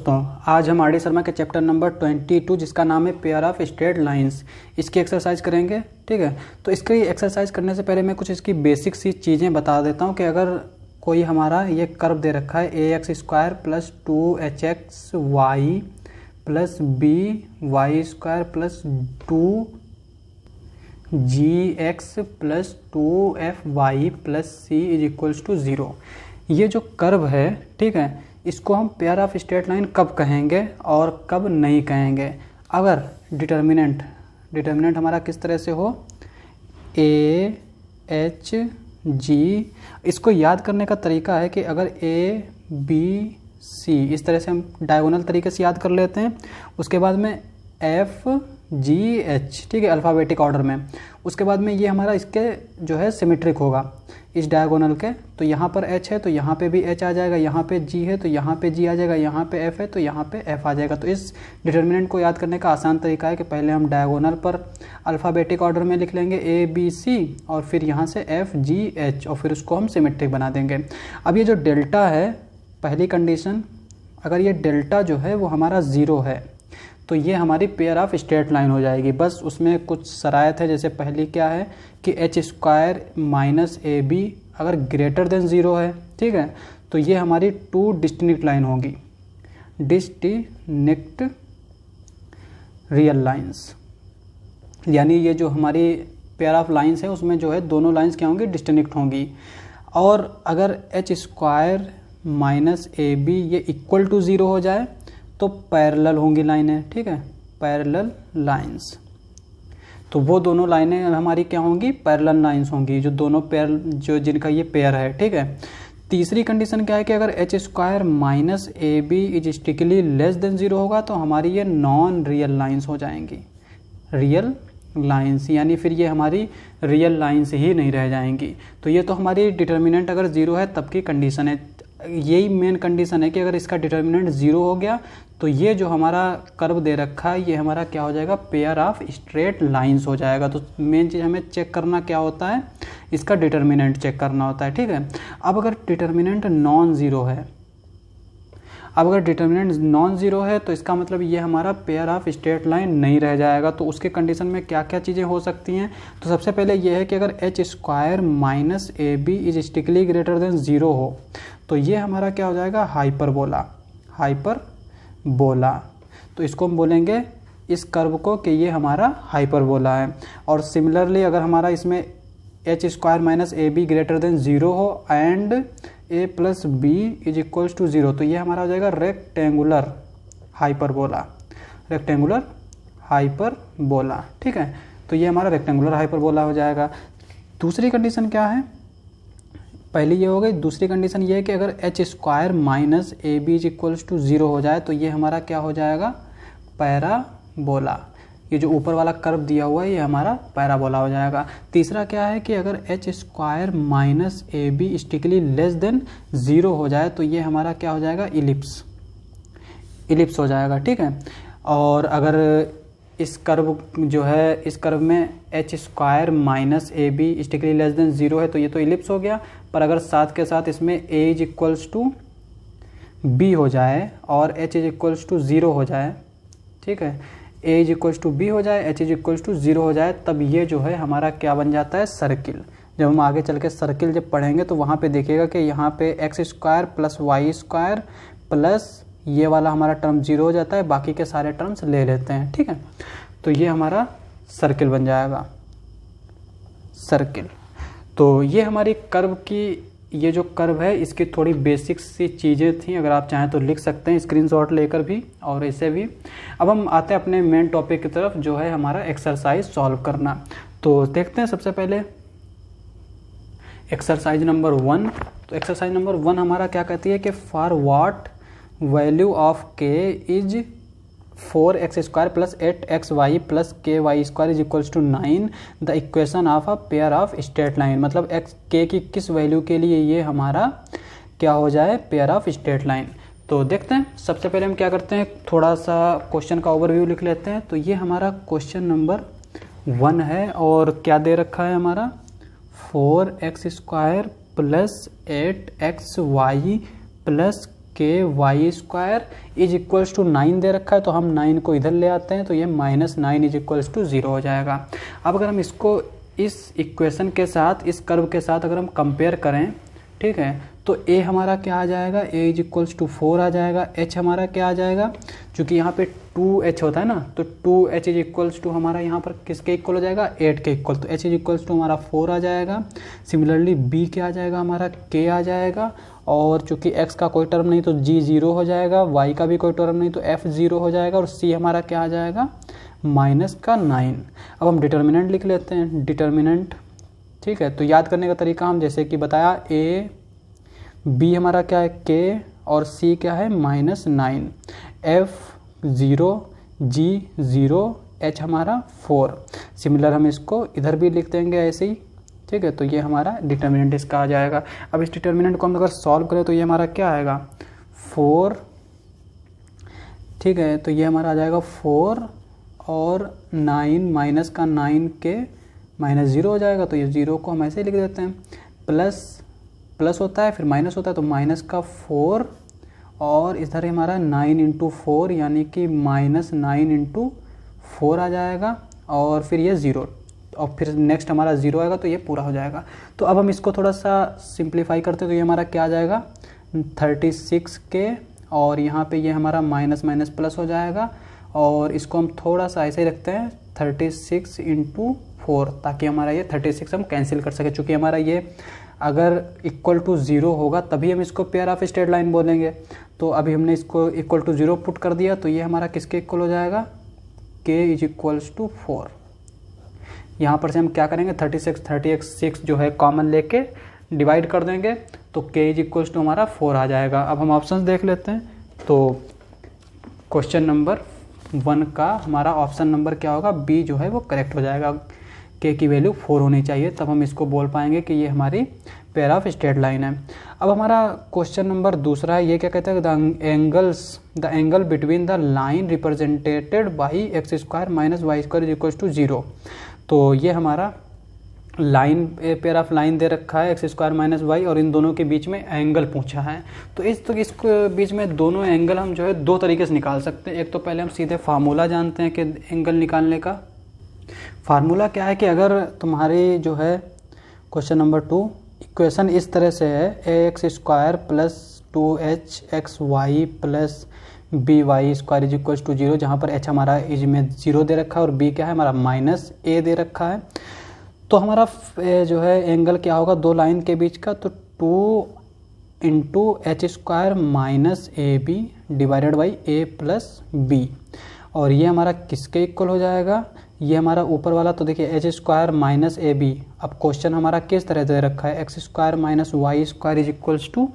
तो आज हम आर डी शर्मा के चैप्टर नंबर 22 जिसका नाम है पेयर ऑफ स्ट्रेट लाइंस, इसकी एक्सरसाइज करेंगे। ठीक है, तो इसकी एक्सरसाइज करने से पहले मैं कुछ इसकी बेसिक सी चीज़ें बता देता हूँ कि अगर कोई हमारा ये कर्व दे रखा है ax² plus 2hxy plus by² plus 2gx plus 2fy plus c is equals to 0, ये जो कर्व है, ठीक है, इसको हम पेयर ऑफ स्ट्रेट लाइन कब कहेंगे और कब नहीं कहेंगे। अगर डिटर्मिनेंट हमारा किस तरह से हो, ए एच जी, इसको याद करने का तरीका है कि अगर ए बी सी इस तरह से हम डायगोनल तरीके से याद कर लेते हैं, उसके बाद में एफ जी एच, ठीक है, अल्फ़ाबेटिक ऑर्डर में, उसके बाद में ये हमारा इसके जो है सिमेट्रिक होगा इस डायगोनल के। तो यहाँ पर h है तो यहाँ पे भी h आ जाएगा, यहाँ पे g है तो यहाँ पे g आ जाएगा, यहाँ पे f है तो यहाँ पे f आ जाएगा। तो इस डिटर्मिनेंट को याद करने का आसान तरीका है कि पहले हम डायगोनल पर अल्फ़ाबेटिक ऑर्डर में लिख लेंगे a b c और फिर यहाँ से f g h और फिर उसको हम सिमेट्रिक बना देंगे। अब ये जो डेल्टा है, पहली कंडीशन, अगर ये डेल्टा जो है वो हमारा 0 है तो ये हमारी पेयर ऑफ स्ट्रेट लाइन हो जाएगी। बस उसमें कुछ शरायत है, जैसे पहली क्या है कि h² माइनस ए बी अगर ग्रेटर देन 0 है, ठीक है, तो ये हमारी 2 डिस्टिंक्ट लाइन होगी, डिस्टिंक्ट रियल लाइंस, यानी ये जो हमारी पेयर ऑफ लाइंस है उसमें जो है दोनों लाइंस क्या होंगी, डिस्टिंक्ट होंगी। और अगर h² माइनस ए बी ये इक्वल टू 0 हो जाए तो पैरेलल होंगी लाइनें, ठीक है, पैरेलल लाइंस, तो वो दोनों लाइनें हमारी क्या होंगी, पैरेलल लाइंस होंगी, जो दोनों पेयर जो जिनका ये पेयर है, ठीक है। तीसरी कंडीशन क्या है कि अगर h² minus A B is strictly less than 0 होगा तो हमारी ये नॉन रियल लाइंस हो जाएंगी, रियल लाइंस, यानी फिर ये हमारी रियल लाइंस ही नहीं रह जाएंगी। तो ये तो हमारी डिटर्मिनेंट अगर 0 है तब की कंडीशन है, यही मेन कंडीशन है कि अगर इसका डिटर्मिनेंट 0 हो गया तो ये जो हमारा कर्व दे रखा है ये हमारा क्या हो जाएगा, पेयर ऑफ स्ट्रेट लाइंस हो जाएगा। तो मेन चीज़ हमें चेक करना क्या होता है, इसका डिटर्मिनेंट चेक करना होता है, ठीक है। अब अगर डिटर्मिनेंट नॉन ज़ीरो है, तो इसका मतलब ये हमारा पेयर ऑफ स्ट्रेट लाइन नहीं रह जाएगा। तो उसके कंडीशन में क्या क्या चीज़ें हो सकती हैं, तो सबसे पहले ये है कि अगर h² minus A B is strictly greater than 0 हो तो ये हमारा क्या हो जाएगा, हाइपरबोला। तो इसको हम बोलेंगे इस कर्व को कि ये हमारा हाइपरबोला है। और सिमिलरली अगर हमारा इसमें h² minus A B greater than 0 हो and a plus B is equals to 0 तो ये हमारा हो जाएगा रेक्टेंगुलर हाइपरबोला, ठीक है। तो ये हमारा रेक्टेंगुलर हाइपरबोला हो जाएगा। दूसरी कंडीशन क्या है, पहली ये हो गई, दूसरी कंडीशन ये है कि अगर h² minus A B is equals to 0 हो जाए तो ये हमारा क्या हो जाएगा, पैराबोला। ये जो ऊपर वाला कर्व दिया हुआ है ये हमारा पैराबोला हो जाएगा। तीसरा क्या है कि अगर h² minus A B strictly less than 0 हो जाए तो ये हमारा क्या हो जाएगा, इलिप्स हो जाएगा, ठीक है। और अगर इस कर्व जो है, इस कर्व में h² minus A B strictly less than 0 है तो ये तो इलिप्स हो गया, पर अगर साथ के साथ इसमें a is equals to B हो जाए और h इज इक्वल्स टू 0 हो जाए, ठीक है, a is equals to B हो जाए, h इज इक्वल्स टू 0 हो जाए, तब ये जो है हमारा क्या बन जाता है, सर्किल। जब हम आगे चल के सर्किल जब पढ़ेंगे तो वहाँ पे देखिएगा कि यहाँ पे x² प्लस y² प्लस ये वाला हमारा टर्म 0 हो जाता है, बाकी के सारे टर्म्स ले लेते हैं, ठीक है। तो ये हमारा सर्किल बन जाएगा, सर्किल। तो ये हमारी कर्व की, ये जो कर्व है इसकी थोड़ी बेसिक सी चीज़ें थी, अगर आप चाहें तो लिख सकते हैं स्क्रीनशॉट लेकर भी और ऐसे भी। अब हम आते हैं अपने मेन टॉपिक की तरफ, जो है हमारा एक्सरसाइज सॉल्व करना। तो देखते हैं सबसे पहले एक्सरसाइज नंबर 1। तो एक्सरसाइज नंबर 1 हमारा क्या कहती है कि for what value of k is 4x² plus 8xy plus ky² is equals to 9 the equation of a pair of straight line. मतलब k की किस वैल्यू के लिए ये हमारा क्या हो जाए, पेयर ऑफ स्ट्रेट लाइन। तो देखते हैं, सबसे पहले हम क्या करते हैं, थोड़ा सा क्वेश्चन का ओवरव्यू लिख लेते हैं। तो ये हमारा क्वेश्चन नंबर 1 है और क्या दे रखा है हमारा, 4x² plus 8xy plus k के Y square is equals to 9 दे रखा है, तो हम 9 को इधर ले आते हैं, तो ये -9 इज इक्वल्स टू 0 हो जाएगा। अब अगर हम इसको इस इक्वेशन के साथ, इस कर्व के साथ अगर हम कंपेयर करें, ठीक है, तो a हमारा क्या आ जाएगा, a इज इक्वल्स टू 4 आ जाएगा। h हमारा क्या आ जाएगा, चूंकि यहाँ पे 2h होता है ना, तो 2h इज इक्वल्स टू हमारा यहाँ पर किसके इक्वल हो जाएगा, 8 के इक्वल, तो h इज इक्वल्स टू हमारा 4 आ जाएगा। सिमिलरली b क्या आ जाएगा, हमारा k आ जाएगा, और चूंकि x का कोई टर्म नहीं तो g 0 हो जाएगा, y का भी कोई टर्म नहीं तो f 0 हो जाएगा, और c हमारा क्या आ जाएगा, -9। अब हम डिटर्मिनेंट लिख लेते हैं, डिटर्मिनेंट, ठीक है। तो याद करने का तरीका हम जैसे कि बताया, a b हमारा क्या है k, और c क्या है -9, f 0, g 0, h हमारा 4। सिमिलर हम इसको इधर भी लिख देंगे ऐसे ही, ठीक है। तो ये हमारा डिटर्मिनेंट इसका आ जाएगा। अब इस डिटर्मिनेंट को हम अगर सॉल्व करें तो ये हमारा क्या आएगा, 4, ठीक है। तो ये हमारा आ जाएगा 4 और 9 माइनस का 9 के -0 हो जाएगा, तो ये 0 को हम ऐसे ही लिख देते हैं। प्लस होता है फिर माइनस होता है, तो माइनस का 4 और इधर हमारा 9 इंटू 4 यानी कि -9 इंटू 4 आ जाएगा, और फिर ये 0, और फिर नेक्स्ट हमारा 0 आएगा, तो ये पूरा हो जाएगा। तो अब हम इसको थोड़ा सा सिंप्लीफाई करते हैं, तो ये हमारा क्या आ जाएगा, 36 के, और यहाँ पे ये हमारा माइनस माइनस प्लस हो जाएगा, और इसको हम थोड़ा सा ऐसे ही रखते हैं 36 इंटू 4, ताकि हमारा ये 36 हम कैंसिल कर सके। चूँकि हमारा ये अगर इक्वल टू 0 होगा तभी हम इसको पेयर ऑफ स्ट्रेट लाइन बोलेंगे, तो अभी हमने इसको इक्वल टू 0 पुट कर दिया, तो ये हमारा किसके इक्वल हो जाएगा, k इज इक्वल्स टू 4। यहाँ पर से हम क्या करेंगे, 36 जो है कॉमन लेके डिवाइड कर देंगे, तो k इज इक्वल्स टू हमारा 4 आ जाएगा। अब हम ऑप्शन देख लेते हैं, तो क्वेश्चन नंबर 1 का हमारा ऑप्शन नंबर क्या होगा, बी जो है वो करेक्ट हो जाएगा। k की वैल्यू 4 होनी चाहिए, तब हम इसको बोल पाएंगे कि ये हमारी पेयर ऑफ स्ट्रेट लाइन है। अब हमारा क्वेश्चन नंबर दूसरा है, ये क्या कहता है, the angle between the line represented by x square minus Y square is equal to 0। तो ये हमारा लाइन, पेयर ऑफ लाइन दे रखा है x स्क्वायर माइनस वाई, और इन दोनों के बीच में एंगल पूछा है। तो इस बीच में दोनों एंगल हम जो है दो तरीके से निकाल सकते हैं। एक तो पहले हम सीधे फार्मूला जानते हैं कि एंगल निकालने का फार्मूला क्या है, कि अगर तुम्हारी जो है क्वेश्चन नंबर 2 इक्वेशन इस तरह से है, ax square plus 2hxy plus by square is equal to 0, जहाँ पर h हमारा इज में 0 दे रखा है और b क्या है हमारा -a दे रखा है। तो हमारा जो है एंगल क्या होगा दो लाइन के बीच का, तो 2 into H square minus A B divided by A plus B, और ये हमारा किसके इक्वल हो जाएगा, ये हमारा ऊपर वाला, तो देखिए H square minus A B. अब क्वेश्चन हमारा किस तरह दे रखा है, X square minus Y square is equals to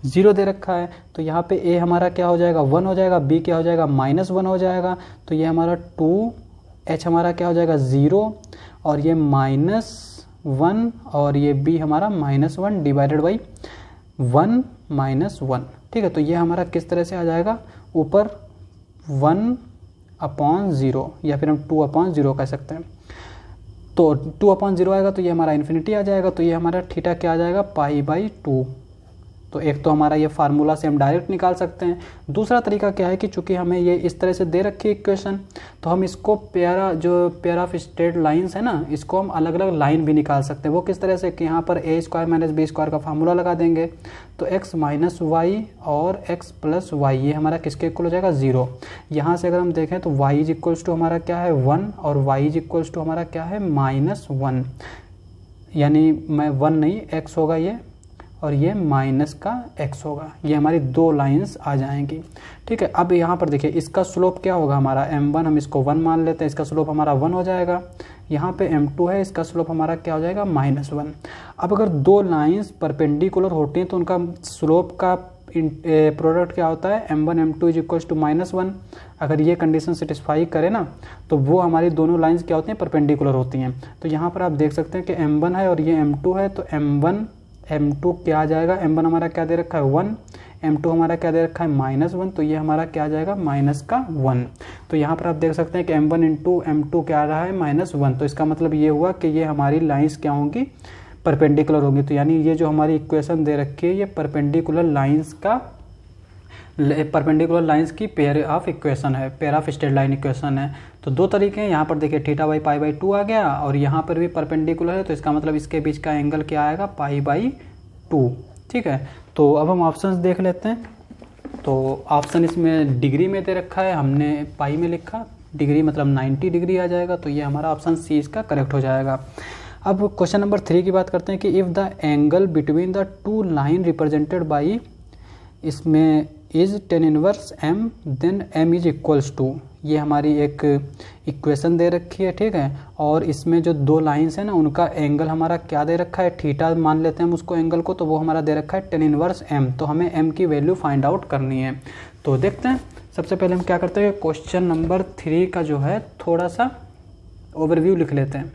0 दे रखा है, तो यहाँ पे ए हमारा क्या हो जाएगा 1 हो जाएगा, बी क्या हो जाएगा -1 हो जाएगा, तो ये हमारा 2, एच हमारा क्या हो जाएगा 0, और ये -1, और ये बी हमारा -1 डिवाइडेड बाई 1 -1, ठीक है। तो ये हमारा किस तरह से आ जाएगा, ऊपर 1/0 या फिर हम 2/0 कह सकते हैं। तो 2/0 आएगा तो ये हमारा इन्फिनिटी आ जाएगा, तो ये हमारा थीटा क्या आ जाएगा π/2। तो एक तो हमारा ये फार्मूला से हम डायरेक्ट निकाल सकते हैं। दूसरा तरीका क्या है कि चूंकि हमें ये इस तरह से दे रखी है इक्वेशन, तो हम इसको पेयर ऑफ स्ट्रेट लाइंस है ना, इसको हम अलग अलग लाइन भी निकाल सकते हैं। वो किस तरह से कि यहाँ पर a square minus B square का फार्मूला लगा देंगे, तो x माइनस वाई और x प्लस वाई, ये हमारा किसके इक्वल हो जाएगा 0। यहाँ से अगर हम देखें तो y इज इक्वल्स टू हमारा क्या है 1 और y इज इक्वल्स टू हमारा क्या है -1, यानी 1 नहीं x होगा ये, और ये माइनस का x होगा। ये हमारी दो लाइंस आ जाएंगी, ठीक है। अब यहाँ पर देखिए इसका स्लोप क्या होगा हमारा m1, हम इसको 1 मान लेते हैं, इसका स्लोप हमारा 1 हो जाएगा। यहाँ पे m2 है, इसका स्लोप हमारा क्या हो जाएगा -1। अब अगर दो लाइंस परपेंडिकुलर होती हैं तो उनका स्लोप का प्रोडक्ट क्या होता है m1 m2 is equals to -1। अगर ये कंडीशन सेटिस्फाई करे ना, तो वो हमारी दोनों लाइंस क्या होती हैं परपेंडिकुलर होती हैं। तो यहाँ पर आप देख सकते हैं कि m1 है और ये m2 है, तो m2 क्या आ जाएगा, m1 हमारा क्या दे रखा है 1, m2 हमारा क्या दे रखा है -1, तो ये हमारा क्या आ जाएगा -1। तो यहाँ पर आप देख सकते हैं कि m1 इंटू m2 क्या आ रहा है -1, तो इसका मतलब ये हुआ कि ये हमारी लाइंस क्या होंगी परपेंडिकुलर होंगी। तो यानी ये जो हमारी इक्वेशन दे रखी है ये परपेंडिकुलर लाइंस का परपेंडिकुलर लाइंस की पेयर ऑफ इक्वेशन है, pair of straight line equation है। तो दो तरीके हैं, यहाँ पर देखिए थीटा बाई पाई बाई 2 आ गया और यहाँ पर भी परपेंडिकुलर है, तो इसका मतलब इसके बीच का एंगल क्या आएगा, पाई बाई 2। ठीक है, तो अब हम ऑप्शंस देख लेते हैं। तो ऑप्शन इसमें डिग्री में दे रखा है, हमने पाई में लिखा, डिग्री मतलब 90 डिग्री आ जाएगा, तो ये हमारा ऑप्शन सी इसका करेक्ट हो जाएगा। अब क्वेश्चन नंबर 3 की बात करते हैं कि if the angle between the two line represented by, इसमें is tan inverse m then m is equals to, ये हमारी एक इक्वेशन दे रखी है। ठीक है, और इसमें जो दो लाइंस है ना उनका एंगल हमारा क्या दे रखा है, थीटा मान लेते हैं हम उसको एंगल को, तो वो हमारा दे रखा है tan इनवर्स m। तो हमें m की वैल्यू फाइंड आउट करनी है। तो देखते हैं, सबसे पहले हम क्या करते हैं, क्वेश्चन नंबर 3 का जो है थोड़ा सा ओवरव्यू लिख लेते हैं।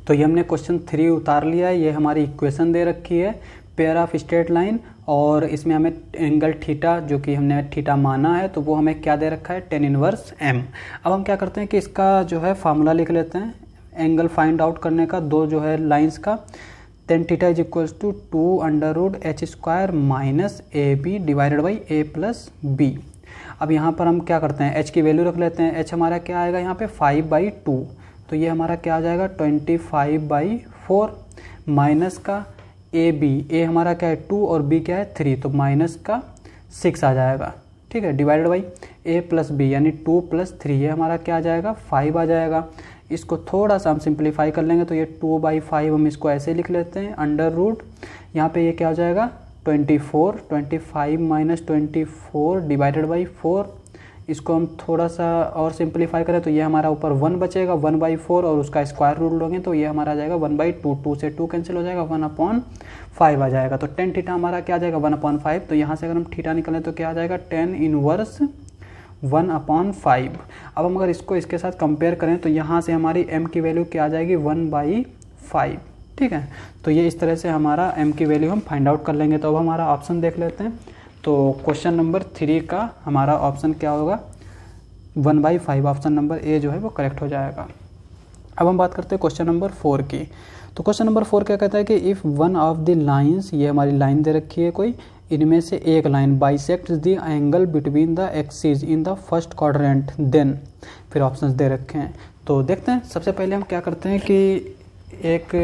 तो ये हमने क्वेश्चन 3 उतार लिया है, ये हमारी इक्वेशन दे रखी है पेयर ऑफ स्ट्रेट लाइन, और इसमें हमें एंगल थीटा जो कि हमने थीटा माना है, तो वो हमें क्या दे रखा है, tan इनवर्स m। अब हम क्या करते हैं कि इसका जो है फार्मूला लिख लेते हैं एंगल फाइंड आउट करने का, दो जो है लाइंस का, tan theta is equals to 2√h² minus AB divided by a plus b। अब यहाँ पर हम क्या करते हैं, h की वैल्यू रख लेते हैं। h हमारा क्या आएगा यहाँ पे 5/2, तो ये हमारा क्या आ जाएगा 25/4 माइनस का a हमारा क्या है 2 और b क्या है 3, तो माइनस का 6 आ जाएगा। ठीक है, divided by a plus b यानी 2 + 3, ये हमारा क्या आ जाएगा 5 आ जाएगा। इसको थोड़ा सा हम सिंप्लीफाई कर लेंगे, तो ये 2/5 हम इसको ऐसे लिख लेते हैं, अंडर रूट यहाँ पे ये क्या हो जाएगा 24, 25 माइनस 24 डिवाइडेड बाई 4। इसको हम थोड़ा सा और सिंप्लीफाई करें तो ये हमारा ऊपर 1 बचेगा, 1/4 और उसका स्क्वायर रूट लोगे तो ये हमारा आ जाएगा 1/2, 2 से 2 कैंसिल हो जाएगा, 1/5 आ जाएगा। तो tan थीटा हमारा क्या आ जाएगा 1/5। तो यहाँ से अगर हम थीटा निकालें तो क्या आ जाएगा tan इनवर्स 1/5। अब हम अगर इसको इसके साथ कंपेयर करें तो यहाँ से हमारी m की वैल्यू क्या आ जाएगी 1/5। ठीक है, तो ये इस तरह से हमारा m की वैल्यू हम फाइंड आउट कर लेंगे। तो अब हमारा ऑप्शन देख लेते हैं। तो क्वेश्चन नंबर 3 का हमारा ऑप्शन क्या होगा 1/5, ऑप्शन नंबर ए जो है वो करेक्ट हो जाएगा। अब हम बात करते हैं क्वेश्चन नंबर 4 की। तो क्वेश्चन नंबर 4 क्या कहता है कि if one of the lines, ये हमारी लाइन दे रखी है कोई, इनमें से एक line bisects the angle between the axis in the first quadrant then, फिर ऑप्शंस दे रखे हैं। तो देखते हैं, सबसे पहले हम क्या करते हैं कि एक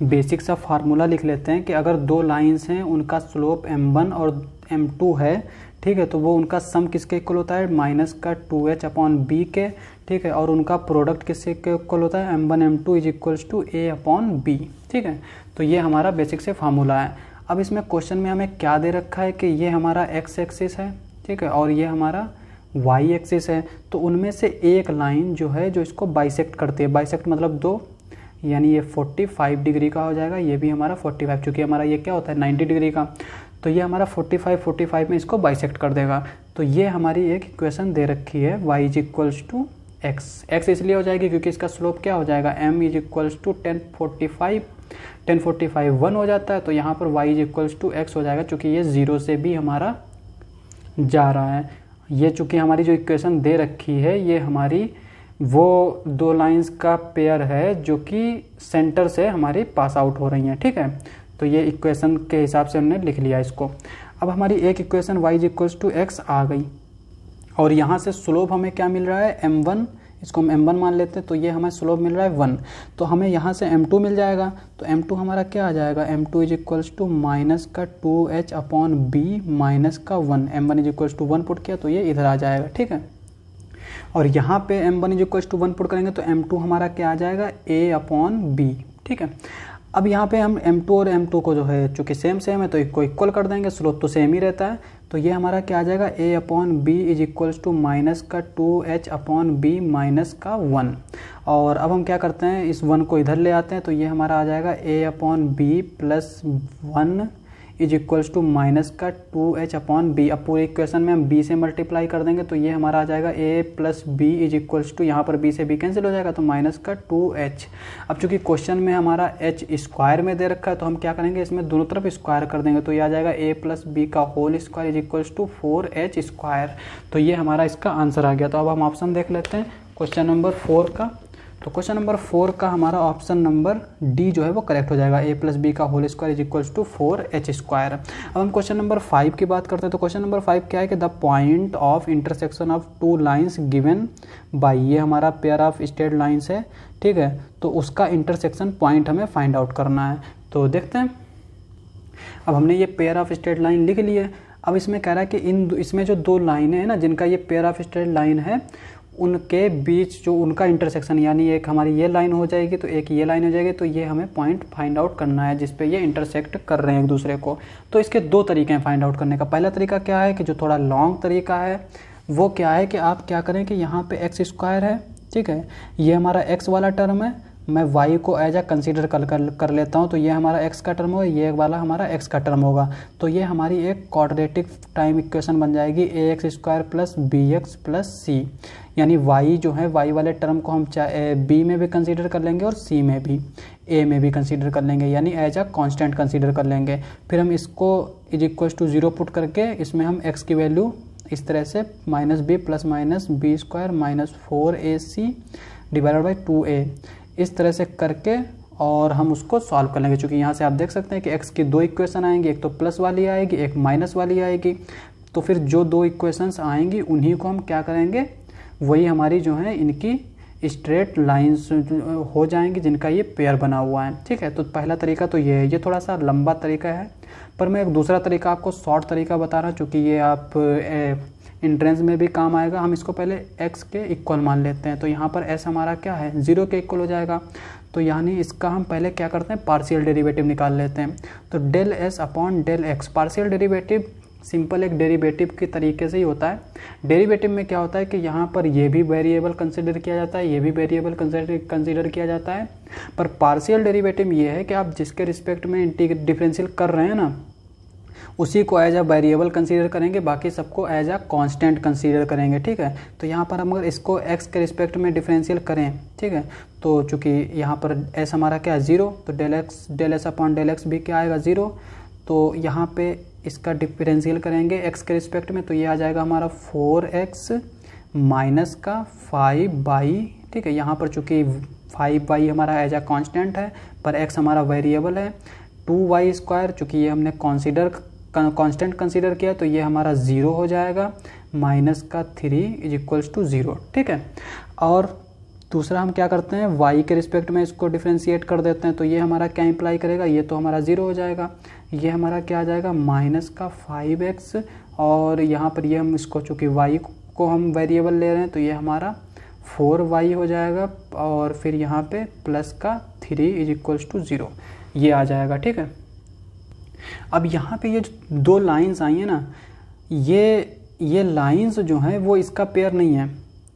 बेसिक सा फार्मूला लिख लेते हैं कि अगर दो लाइंस हैं उनका स्लोप m1 और m2 है, ठीक है, तो वो उनका सम किसके इक्वल होता है माइनस का 2h/b के। ठीक है, और उनका प्रोडक्ट किसके इक्वल होता है m1 m2 is equals to a/b। ठीक है, तो ये हमारा बेसिक से फार्मूला है। अब इसमें क्वेश्चन में हमें क्या दे रखा है कि ये हमारा x एक्सिस है, ठीक है, और ये हमारा y एक्सिस है। तो उनमें से एक लाइन जो है जो इसको बाइसेक्ट करती है, बाइसेक्ट मतलब दो, यानी ये 45 डिग्री का हो जाएगा, ये भी हमारा 45, चूँकि हमारा ये क्या होता है 90 डिग्री का, तो ये हमारा 45 में इसको बाइसेक्ट कर देगा। तो ये हमारी एक इक्वेशन दे रखी है y is equals to x इसलिए हो जाएगी क्योंकि इसका स्लोप क्या हो जाएगा m इज इक्वल्स टू 1045 1 हो जाता है, तो यहाँ पर y is equals to x हो जाएगा, चूँकि ये 0 से भी हमारा जा रहा है। ये चूँकि हमारी जो इक्वेशन दे रखी है ये हमारी वो दो लाइंस का पेयर है जो कि सेंटर से हमारी पास आउट हो रही हैं। ठीक है, तो ये इक्वेशन के हिसाब से हमने लिख लिया इसको। अब हमारी एक equation y is equals to x आ गई, और यहाँ से स्लोप हमें क्या मिल रहा है m1, इसको हम m1 मान लेते हैं, तो ये हमें स्लोप मिल रहा है 1, तो हमें यहाँ से m2 मिल जाएगा। तो m2 हमारा क्या आ जाएगा, m2 is equals to minus का 2h/b माइनस का 1, m1 is equals to 1 put किया तो ये इधर आ जाएगा। ठीक है, और यहाँ पे m1 is equals to 1 put करेंगे तो m2 हमारा क्या आ जाएगा a/b। ठीक है, अब यहाँ पे हम m2 और m2 को जो है चूँकि सेम है तो इसको इक्वल कर देंगे, स्लोप तो सेम ही रहता है, तो ये हमारा क्या आ जाएगा a/b is equals to minus का 2h/b माइनस का 1। और अब हम क्या करते हैं, इस 1 को इधर ले आते हैं, तो ये हमारा आ जाएगा a/b plus 1 is equals to minus का 2h/b। अब पूरे इक्वेशन में हम b से मल्टीप्लाई कर देंगे तो ये हमारा आ जाएगा a plus b is equals to, यहाँ पर b से b कैंसिल हो जाएगा तो माइनस का 2h। अब चूंकि क्वेश्चन में हमारा h स्क्वायर में दे रखा है तो हम क्या करेंगे, इसमें दोनों तरफ स्क्वायर कर देंगे, तो ये आ जाएगा a प्लस b का whole square is equals to 4h²। तो ये हमारा इसका आंसर आ गया। तो अब हम ऑप्शन देख लेते हैं क्वेश्चन नंबर 4 का। तो क्वेश्चन नंबर 4 का हमारा ऑप्शन नंबर डी जो है वो करेक्ट हो जाएगा, a प्लस बी का whole square is equals to 4h square. अब हम क्वेश्चन नंबर 5 की बात करते हैं। तो क्वेश्चन नंबर 5 क्या है कि the point of intersection of two lines given by, ये हमारा पेयर ऑफ स्ट्रेट लाइन्स है, ठीक है, तो उसका इंटरसेक्शन पॉइंट हमें फाइंड आउट करना है। तो देखते हैं, अब हमने ये पेयर ऑफ स्ट्रेट लाइन लिख ली है। अब इसमें कह रहा है कि इसमें जो दो लाइनें हैं ना, जिनका ये पेयर ऑफ स्ट्रेट लाइन है, उनके बीच जो उनका इंटरसेक्शन, यानी एक हमारी ये लाइन हो जाएगी तो एक ये लाइन हो जाएगी, तो ये हमें पॉइंट फाइंड आउट करना है जिस पे ये इंटरसेक्ट कर रहे हैं एक दूसरे को। तो इसके दो तरीके हैं फाइंड आउट करने का। पहला तरीका क्या है कि जो थोड़ा लॉन्ग तरीका है वो क्या है कि आप क्या करें कि यहाँ पे एक्स स्क्वायर है, ठीक है, ये हमारा एक्स वाला टर्म है, मैं y को एज आ कंसिडर कर लेता हूँ, तो ये हमारा x का टर्म होगा, ये वाला हमारा x का टर्म होगा। तो ये हमारी एक क्वाड्रेटिक टाइम इक्वेशन बन जाएगी, ax square plus bx plus c, यानी y जो है y वाले टर्म को हम चाहे b में भी कंसिडर कर लेंगे और c में भी, a में भी कंसिडर कर लेंगे, यानी एज आ कांस्टेंट कंसिडर कर लेंगे। फिर हम इसको इज इक्वल टू 0 पुट करके इसमें हम x की वैल्यू इस तरह से minus B plus minus B square minus 4ac divided by 2a, इस तरह से करके और हम उसको सॉल्व कर लेंगे। चूँकि यहाँ से आप देख सकते हैं कि x की दो इक्वेशन आएंगी, एक तो प्लस वाली आएगी, एक माइनस वाली आएगी। तो फिर जो दो इक्वेशंस आएंगी उन्हीं को हम क्या करेंगे, वही हमारी जो है इनकी स्ट्रेट लाइंस हो जाएंगी जिनका ये पेयर बना हुआ है, ठीक है। तो पहला तरीका तो ये है, ये थोड़ा सा लंबा तरीका है, पर मैं एक दूसरा तरीका आपको शॉर्ट तरीका बता रहा हूँ, चूँकि ये आप इंट्रेंस में भी काम आएगा। हम इसको पहले x के इक्वल मान लेते हैं, तो यहाँ पर s हमारा क्या है, 0 के इक्वल हो जाएगा। तो यानी इसका हम पहले क्या करते हैं, पार्शियल डेरिवेटिव निकाल लेते हैं। तो del s upon del x, partial derivative simple एक डेरिवेटिव के तरीके से ही होता है। डेरिवेटिव में क्या होता है कि यहाँ पर ये भी वेरिएबल कंसिडर किया जाता है, ये भी वेरिएबल कंसिडर किया जाता है, पर पार्शियल डेरिवेटिव ये है कि आप जिसके रिस्पेक्ट में डिफरेंशियल कर रहे हैं ना, उसी को एज आ वेरिएबल कंसीडर करेंगे, बाकी सबको एज आ कांस्टेंट कंसीडर करेंगे, ठीक है। तो यहाँ पर हम अगर इसको x के रिस्पेक्ट में डिफरेंशियल करें, ठीक है, तो चूँकि यहाँ पर s हमारा क्या है 0, तो del S upon del X भी क्या आएगा 0। तो यहाँ पे इसका डिफरेंशियल करेंगे x के रिस्पेक्ट में, तो ये आ जाएगा हमारा 4x माइनस का 5y, ठीक है। यहाँ पर चूँकि 5y हमारा एज आ कांस्टेंट है, पर x हमारा वेरिएबल है। 2y स्क्वायर, चूँकि ये हमने कांस्टेंट कंसीडर किया, तो ये हमारा 0 हो जाएगा, माइनस का 3 इज इक्वल्स टू 0, ठीक है। और दूसरा हम क्या करते हैं, y के रिस्पेक्ट में इसको डिफ्रेंशिएट कर देते हैं, तो ये हमारा क्या इंप्लाई करेगा, ये तो हमारा 0 हो जाएगा, ये हमारा क्या आ जाएगा माइनस का 5x, और यहाँ पर ये हम इसको चूँकि y को हम वेरिएबल ले रहे हैं, तो ये हमारा 4y हो जाएगा, और फिर यहाँ पे प्लस का 3 इज इक्वल्स टू 0 ये आ जाएगा, ठीक है। अब यहाँ पे ये जो दो लाइंस आई हैं ना, ये लाइंस जो हैं वो इसका पेयर नहीं है,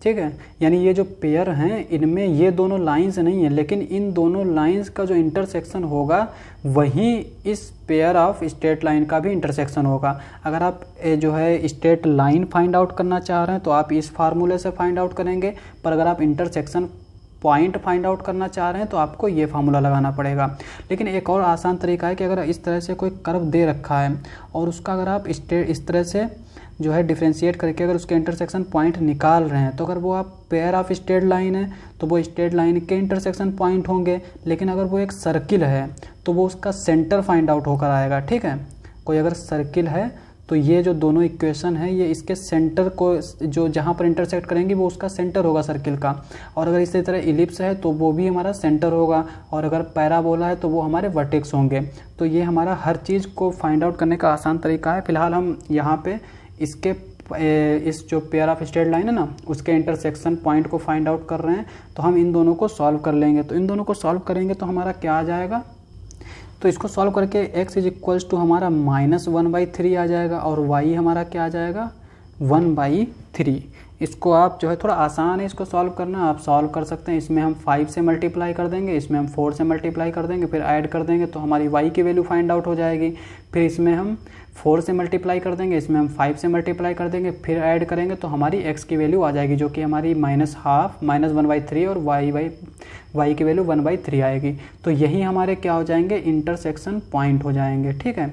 ठीक है। यानी ये जो पेयर हैं इनमें ये दोनों लाइंस नहीं है, लेकिन इन दोनों लाइंस का जो इंटरसेक्शन होगा वही इस पेयर ऑफ स्ट्रेट लाइन का भी इंटरसेक्शन होगा। अगर आप जो है स्ट्रेट लाइन फाइंड आउट करना चाह रहे हैं तो आप इस फार्मूले से फाइंड आउट करेंगे, पर अगर आप इंटरसेक्शन पॉइंट फाइंड आउट करना चाह रहे हैं तो आपको ये फार्मूला लगाना पड़ेगा। लेकिन एक और आसान तरीका है कि अगर इस तरह से कोई कर्व दे रखा है और उसका अगर आप इस तरह से जो है डिफरेंशिएट करके अगर उसके इंटरसेक्शन पॉइंट निकाल रहे हैं, तो अगर वो आप पेयर ऑफ स्ट्रेट लाइन है तो वो स्ट्रेट लाइन के इंटरसेक्शन पॉइंट होंगे, लेकिन अगर वो एक सर्किल है तो वो उसका सेंटर फाइंड आउट होकर आएगा, ठीक है। कोई अगर सर्किल है तो ये जो दोनों इक्वेशन है ये इसके सेंटर को जो जहाँ पर इंटरसेक्ट करेंगी वो उसका सेंटर होगा सर्किल का, और अगर इसी तरह इलिप्स है तो वो भी हमारा सेंटर होगा, और अगर पैराबोला है तो वो हमारे वर्टेक्स होंगे। तो ये हमारा हर चीज़ को फाइंड आउट करने का आसान तरीका है। फिलहाल हम यहाँ पे इसके इस जो पेयर ऑफ स्ट्रेट लाइन है ना उसके इंटरसेक्शन पॉइंट को फाइंड आउट कर रहे हैं, तो हम इन दोनों को सॉल्व कर लेंगे। तो इन दोनों को सॉल्व करेंगे तो हमारा क्या आ जाएगा, तो इसको सॉल्व करके x इज इक्वल्स टू हमारा -1/3 आ जाएगा, और y हमारा क्या आ जाएगा 1/3। इसको आप जो है थोड़ा आसान है इसको सॉल्व करना, आप सॉल्व कर सकते हैं। इसमें हम 5 से मल्टीप्लाई कर देंगे, इसमें हम 4 से मल्टीप्लाई कर देंगे, फिर ऐड कर देंगे तो हमारी y की वैल्यू फाइंड आउट हो जाएगी। फिर इसमें हम 4 से मल्टीप्लाई कर देंगे, इसमें हम 5 से मल्टीप्लाई कर देंगे, फिर ऐड करेंगे तो हमारी x की वैल्यू आ जाएगी जो कि हमारी -1/3 और y की वैल्यू 1/3 आएगी। तो यही हमारे क्या हो जाएंगे, इंटरसेक्शन पॉइंट हो जाएंगे, ठीक है।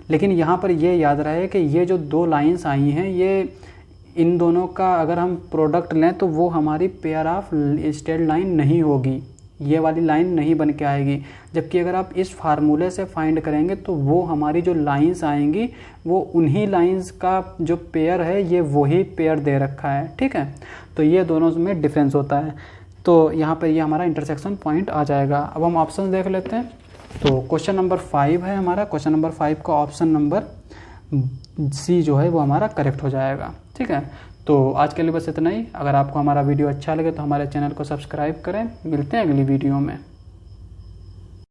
लेकिन यहाँ पर ये याद रहे कि ये जो दो लाइंस आई हैं ये इन दोनों का अगर हम प्रोडक्ट लें तो वो हमारी पेयर ऑफ स्ट्रेट लाइन नहीं होगी, ये वाली लाइन नहीं बन के आएगी। जबकि अगर आप इस फार्मूले से फाइंड करेंगे तो वो हमारी जो लाइंस आएंगी वो उन्हीं लाइंस का जो पेयर है ये वही पेयर दे रखा है, ठीक है। तो ये दोनों में डिफरेंस होता है। तो यहाँ पर ये हमारा इंटरसेक्शन पॉइंट आ जाएगा। अब हम ऑप्शन देख लेते हैं। तो क्वेश्चन नंबर 5 है हमारा, क्वेश्चन नंबर 5 का ऑप्शन नंबर सी जो है वो हमारा करेक्ट हो जाएगा, ठीक है। तो आज के लिए बस इतना ही। अगर आपको हमारा वीडियो अच्छा लगे तो हमारे चैनल को सब्सक्राइब करें। मिलते हैं अगली वीडियो में।